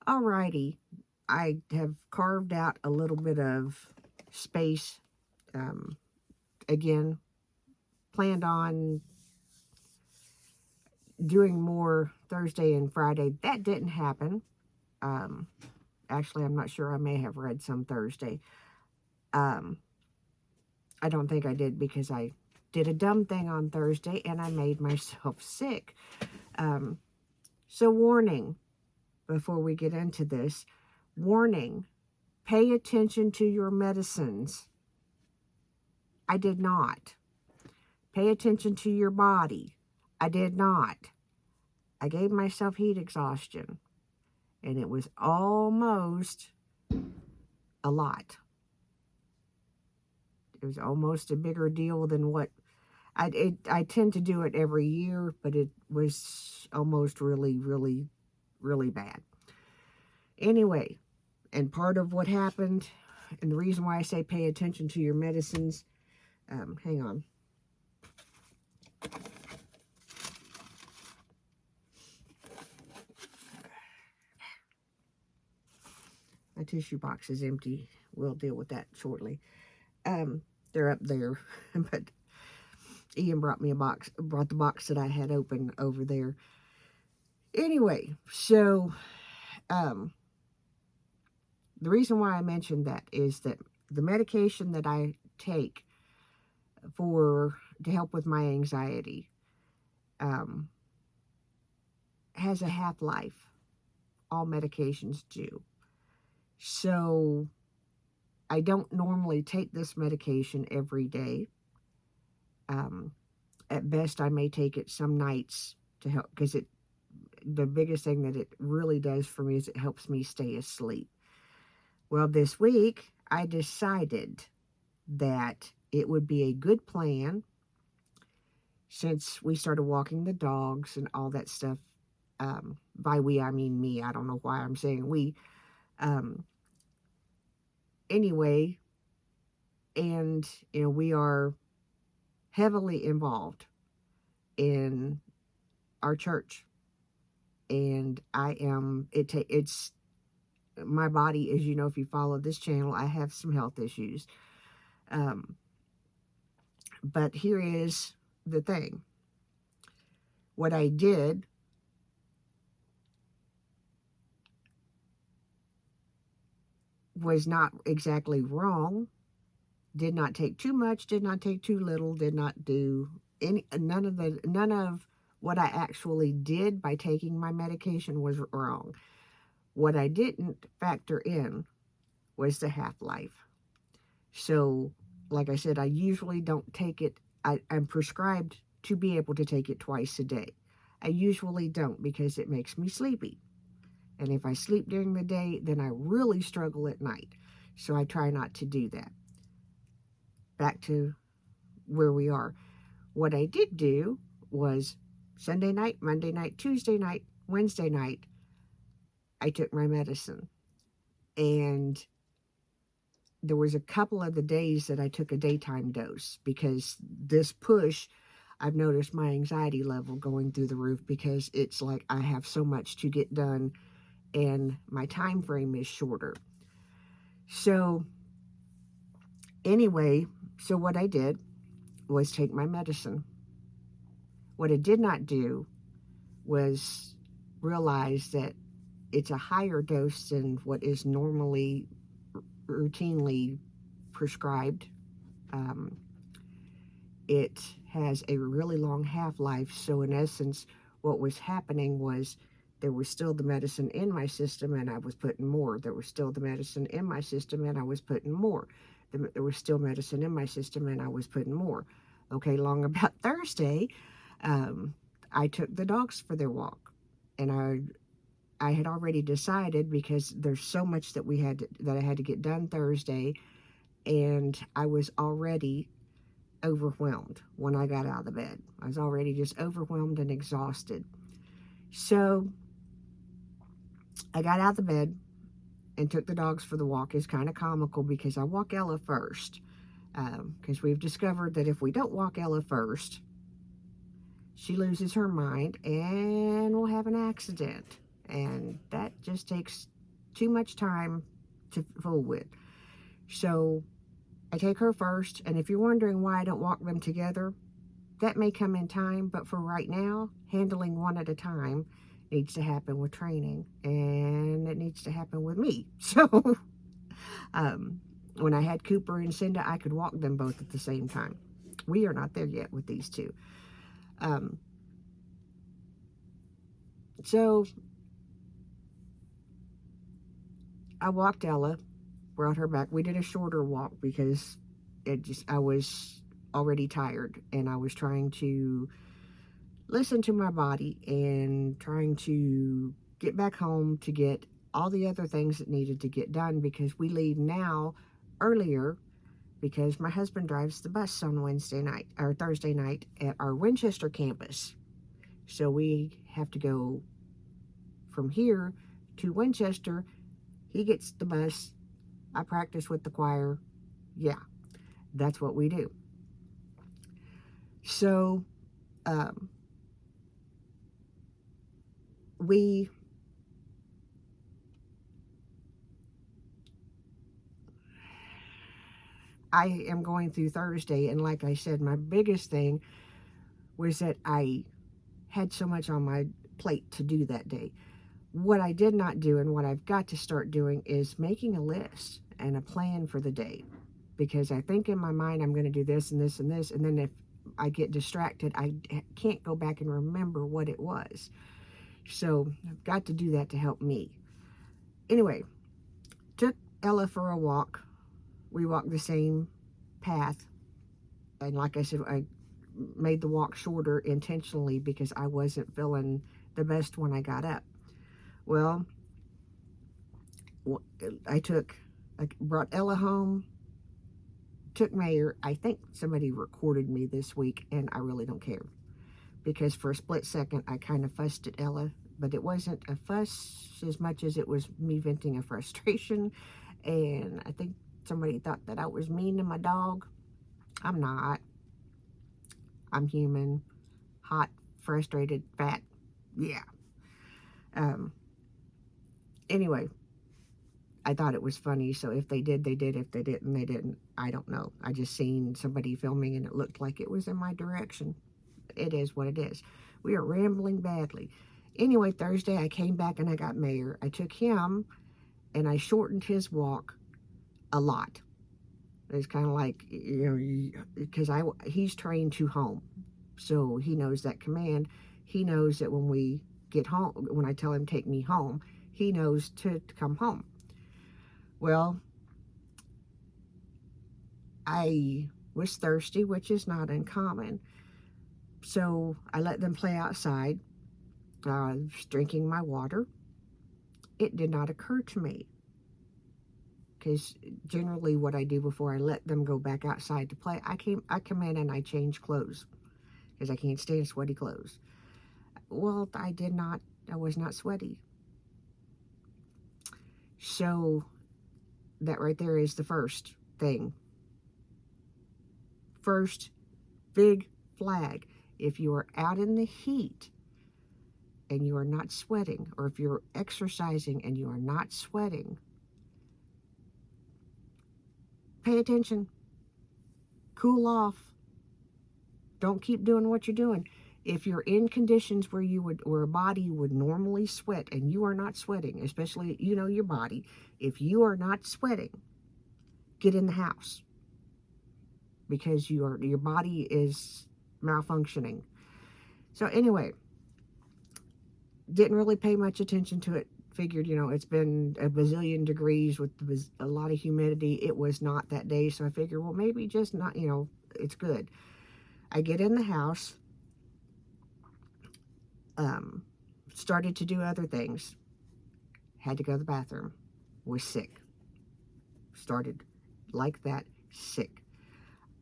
Alrighty, I have carved out a little bit of space. Um, Again, planned on doing more Thursday and Friday. That didn't happen. Um, Actually, I'm not sure. I may have read some Thursday. Um, I don't think I did because I did a dumb thing on Thursday and I made myself sick. Um, so, warning before we get into this, warning, pay attention to your medicines. I did not. Pay attention to your body. I did not. I gave myself heat exhaustion, and it was almost a lot. It was almost a bigger deal than what I tend to do it every year, but it was almost really bad. Anyway, and part of what happened, and the reason why I say pay attention to your medicines, hang on. My tissue box is empty. We'll deal with that shortly. They're up there, but Ian brought the box that I had open over there. Anyway, so um, the reason why I mentioned that is that the medication that I take to help with my anxiety um, has a half-life. All medications do. So I don't normally take this medication every day. Um, at best, I may take it some nights to help because the biggest thing that it really does for me is it helps me stay asleep. Well, this week I decided that it would be a good plan since we started walking the dogs and all that stuff. By we, I mean me. I don't know why I'm saying we. Um, anyway, and we are heavily involved in our church, and I am. It's my body, as you know, if you follow this channel, I have some health issues. Um, but here is the thing. What I did was not exactly wrong. Did not take too much, did not take too little, did not do none of what I actually did by taking my medication was wrong. What I didn't factor in was the half-life. So, like I said, I usually don't take it. I'm prescribed to be able to take it twice a day. I usually don't because it makes me sleepy. And if I sleep during the day, then I really struggle at night. So I try not to do that. Back to where we are. What I did do was Sunday night, Monday night, Tuesday night, Wednesday night, I took my medicine. And there was a couple of the days that I took a daytime dose because this push, I've noticed my anxiety level going through the roof because it's like I have so much to get done and my time frame is shorter. So anyway, so what I did was take my medicine. What I did not do was realize that it's a higher dose than what is normally routinely prescribed. Um, it has a really long half-life, so in essence, what was happening was there was still the medicine in my system and I was putting more. There was still the medicine in my system and I was putting more. There was still medicine in my system and I was putting more. Okay, long about Thursday, um, I took the dogs for their walk, and I had already decided because there's so much that that I had to get done Thursday, and I was already overwhelmed when I got out of the bed. I was already just overwhelmed and exhausted. So I got out of the bed and took the dogs for the walk. It's kind of comical because I walk Ella first. Because we've discovered that if we don't walk Ella first, she loses her mind and we'll have an accident. And that just takes too much time to fool with. So I take her first, and if you're wondering why I don't walk them together, that may come in time, but for right now, handling one at a time needs to happen with training, and it needs to happen with me. So um, when I had Cooper and Cinda, I could walk them both at the same time. We are not there yet with these two. Um, so I walked Ella, brought her back. We did a shorter walk because I was already tired, and I was trying to listen to my body and trying to get back home to get all the other things that needed to get done, because we leave now earlier because my husband drives the bus on Wednesday night or Thursday night at our Winchester campus. So we have to go from here to Winchester. He gets the bus. I practice with the choir. Yeah, that's what we do. So um, we I am going through Thursday, and like I said, my biggest thing was that I had so much on my plate to do that day. What I did not do, and what I've got to start doing, is making a list and a plan for the day, because I think in my mind I'm going to do this and this and this, and then if I get distracted, I can't go back and remember what it was. So I've got to do that to help me. Anyway, took Ella for a walk. We walked the same path, and like I said, I made the walk shorter intentionally because I wasn't feeling the best when I got up. Well, I brought Ella home, took Mayor. I think somebody recorded me this week, and I really don't care, because for a split second I kind of fussed at Ella, but it wasn't a fuss as much as it was me venting a frustration. And I think somebody thought that I was mean to my dog. I'm not. I'm human, hot, frustrated, fat. Yeah. Um, anyway, I thought it was funny, so if they did, they did. If they didn't, they didn't. I don't know. I just seen somebody filming and it looked like it was in my direction. It is what it is. We are rambling badly. Anyway, Thursday I came back and I got Mayor. I took him and I shortened his walk a lot. It's kind of like, because he's trained to home, so he knows that command. He knows that when we get home, when I tell him take me home, he knows to come home. Well, I was thirsty, which is not uncommon, so I let them play outside. I was drinking my water. It did not occur to me, because generally what I do before I let them go back outside to play, I come in and I change clothes, because I can't stand sweaty clothes. Well, I was not sweaty. So that right there is the first thing. First big flag. If you are out in the heat and you are not sweating, or if you're exercising and you are not sweating, pay attention. Cool off. Don't keep doing what you're doing. If you're in conditions where where a body would normally sweat and you are not sweating, especially your body, if you are not sweating, get in the house, because your body is malfunctioning. So anyway, didn't really pay much attention to it. Figured, it's been a bazillion degrees with a lot of humidity. It was not that day, so I figured, well, maybe just not, it's good. I get in the house, started to do other things, had to go to the bathroom, was sick. Started like that, sick.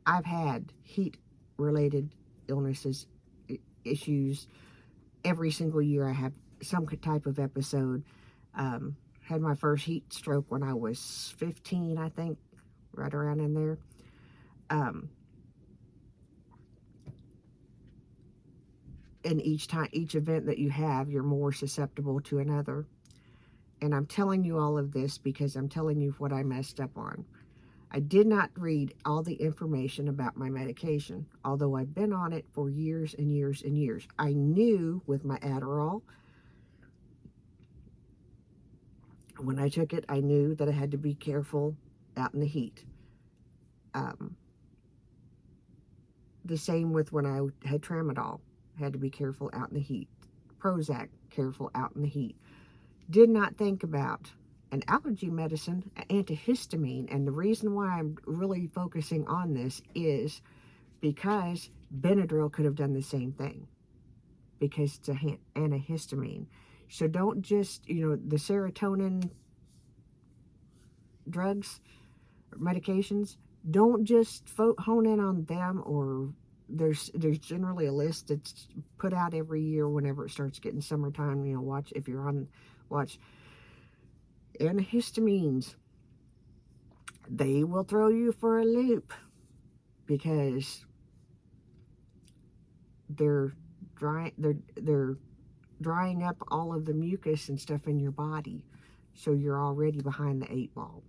I've had heat-related illnesses, issues. Every single year I have some type of episode. Had my first heat stroke when I was 15, I think, right around in there. And each event that you have, you're more susceptible to another. And I'm telling you all of this because I'm telling you what I messed up on. I did not read all the information about my medication, although I've been on it for years and years and years. I knew with my Adderall, when I took it, I knew that I had to be careful out in the heat. The same with when I had Tramadol, I had to be careful out in the heat. Prozac, careful out in the heat. Did not think about an allergy medicine, antihistamine, and the reason why I'm really focusing on this is because Benadryl could have done the same thing, because it's an antihistamine. So don't just, the serotonin drugs, medications, don't just hone in on them. Or there's generally a list that's put out every year whenever it starts getting summertime. Watch, if you're on, watch antihistamines. They will throw you for a loop because they're drying up all of the mucus and stuff in your body, so you're already behind the 8 ball.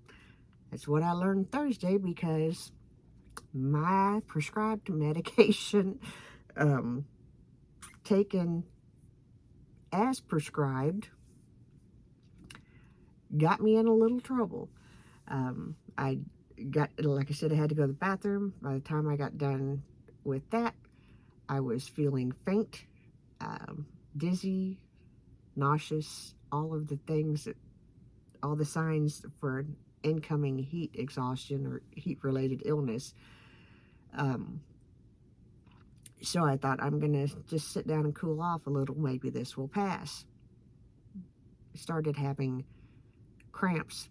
That's what I learned Thursday, because my prescribed medication, taken as prescribed, got me in a little trouble. I got, like I said, I had to go to the bathroom. By the time I got done with that, I was feeling faint, dizzy, nauseous, all of the things, all the signs for incoming heat exhaustion or heat-related illness. So I thought, I'm going to just sit down and cool off a little. Maybe this will pass. I started having cramps,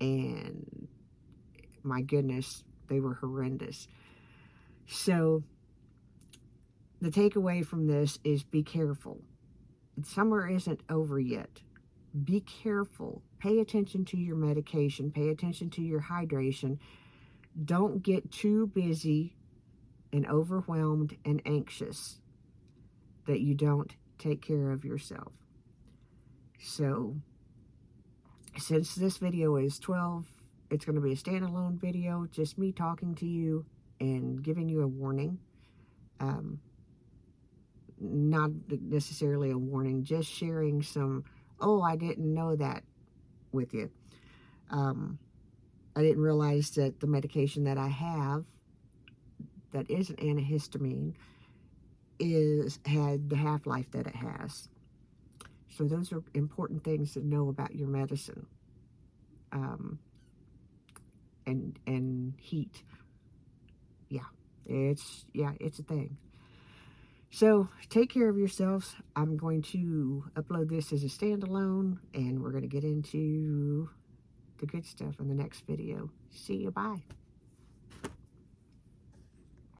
and my goodness, they were horrendous. So the takeaway from this is be careful. Summer isn't over yet. Be careful. Pay attention to your medication. Pay attention to your hydration. Don't get too busy and overwhelmed and anxious that you don't take care of yourself. So, since this video is 12, it's going to be a standalone video, just me talking to you and giving you a warning. Not necessarily a warning, just sharing some, I didn't know that with you. I didn't realize that the medication that I have that is an antihistamine had the half-life that it has. So those are important things to know about your medicine. And heat. It's a thing. So take care of yourselves. I'm going to upload this as a standalone, and we're going to get into the good stuff in the next video. See you. Bye.